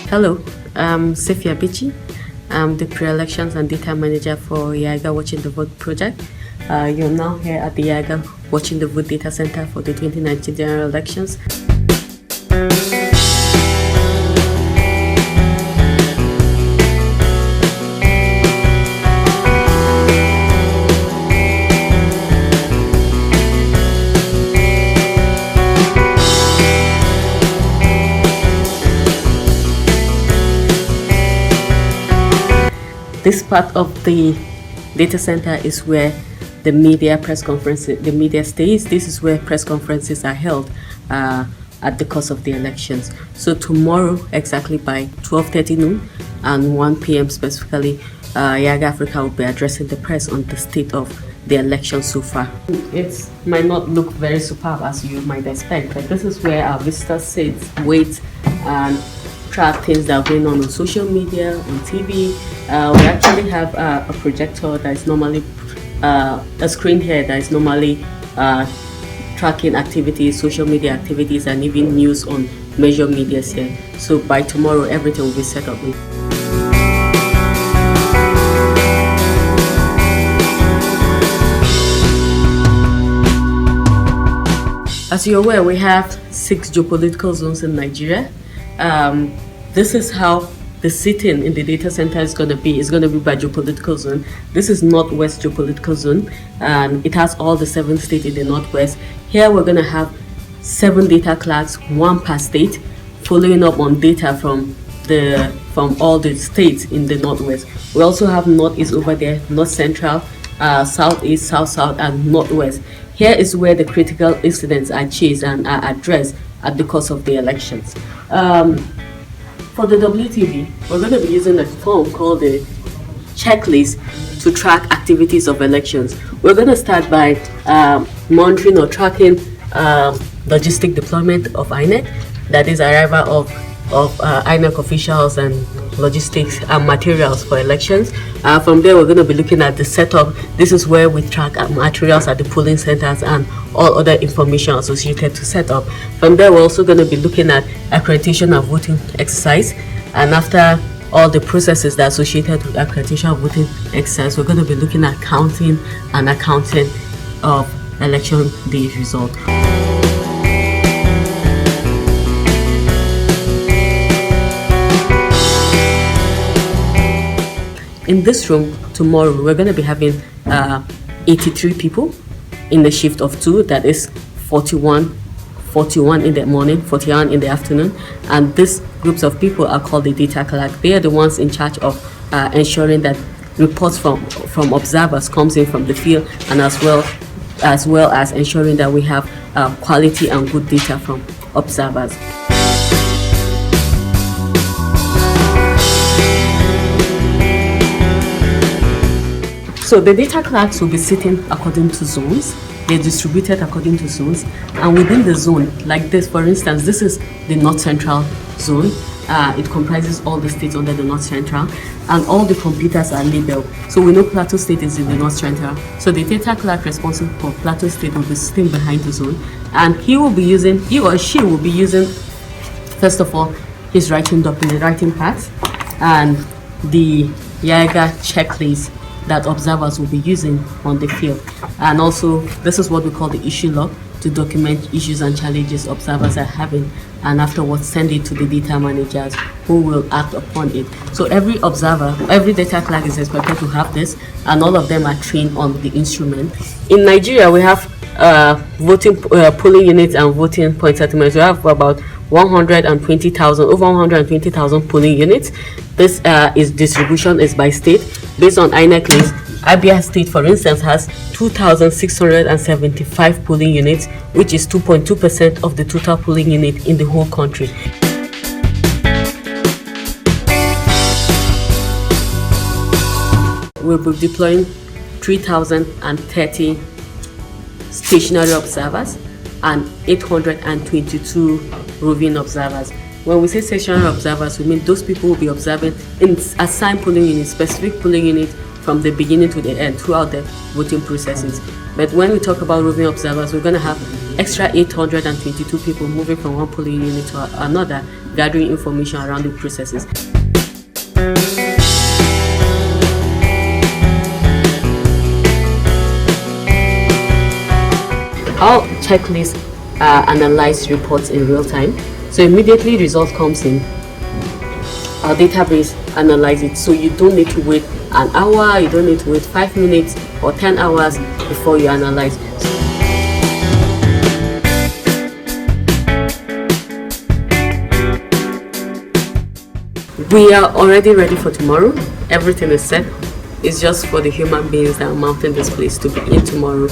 Hello, I'm Sefia Bichi. I'm the Pre-Elections and Data Manager for YIAGA Watching the Vote project. You're now here at the YIAGA Watching the Vote Data Center for the 2019 general elections. This part of the data center is where the media stays. This is where press conferences are held at the course of the elections. So tomorrow, exactly by 12:30 noon and 1 p.m. specifically, YIAGA Africa will be addressing the press on the state of the election so far. It might not look very superb as you might expect, but this is where our visitors sit, wait, and track things that are going on social media, on TV. We actually have a projector that is normally a screen here that is normally tracking activities, social media activities, and even news on major medias here. So by tomorrow, everything will be set up. As you're aware, we have 6 geopolitical zones in Nigeria. This is how the sitting in the data center is going to be. It's going to be by geopolitical zone. This is Northwest geopolitical zone, and it has all the 7 states in the Northwest. Here we're going to have 7 data clerks, 1 per state, following up on data from all the states in the Northwest. We also have Northeast over there, North Central, Southeast, South, and Northwest. Here is where the critical incidents are chased and are addressed at the course of the elections. For the WTV, we're going to be using a form called the checklist to track activities of elections. We're going to start by monitoring or tracking logistic deployment of INEC, that is arrival of INEC officials and logistics and materials for elections. From there, we're going to be looking at the setup. This is where we track materials at the polling centers and all other information associated to setup. From there, we're also going to be looking at accreditation of voting exercise. And after all the processes that are associated with accreditation of voting exercise, we're going to be looking at counting and accounting of election day result. In this room tomorrow, we're going to be having 83 people in the shift of 2, that is 41 in the morning, 41 in the afternoon. And these groups of people are called the data clerk. They are the ones in charge of ensuring that reports from observers comes in from the field, and as well as ensuring that we have quality and good data from observers. So the data clerks will be sitting according to zones. They're distributed according to zones, and within the zone, like this, for instance, this is the North Central zone. It comprises all the states under the North Central, and all the computers are labeled. So we know Plateau State is in the North Central. So the data clerk responsible for Plateau State will be sitting behind the zone, and he or she will be using, first of all, his writing document, writing pads, and the YIAGA checklist that observers will be using on the field. And also, this is what we call the issue log, to document issues and challenges observers are having, and afterwards send it to the data managers who will act upon it. So every observer, every data clerk is expected to have this, and all of them are trained on the instrument. In Nigeria, we have polling units and voting point settlements. We have about 120,000, over 120,000 polling units. This distribution is by state based on INEC list. Abia State, for instance, has 2,675 polling units, which is 2.2% of the total polling unit in the whole country. We'll be deploying 3,030 stationary observers and 822 roving observers. When we say stationary observers, we mean those people will be observing in assigned polling units, specific polling units, from the beginning to the end throughout the voting processes. But when we talk about roving observers, we're going to have extra 822 people moving from one polling unit to another, gathering information around the processes. Our checklist analyze reports in real time. So immediately result comes in, our database analyze it. So you don't need to wait an hour, you don't need to wait 5 minutes or 10 hours before you analyze. We are already ready for tomorrow. Everything is set. It's just for the human beings that are mounting this place to be in tomorrow.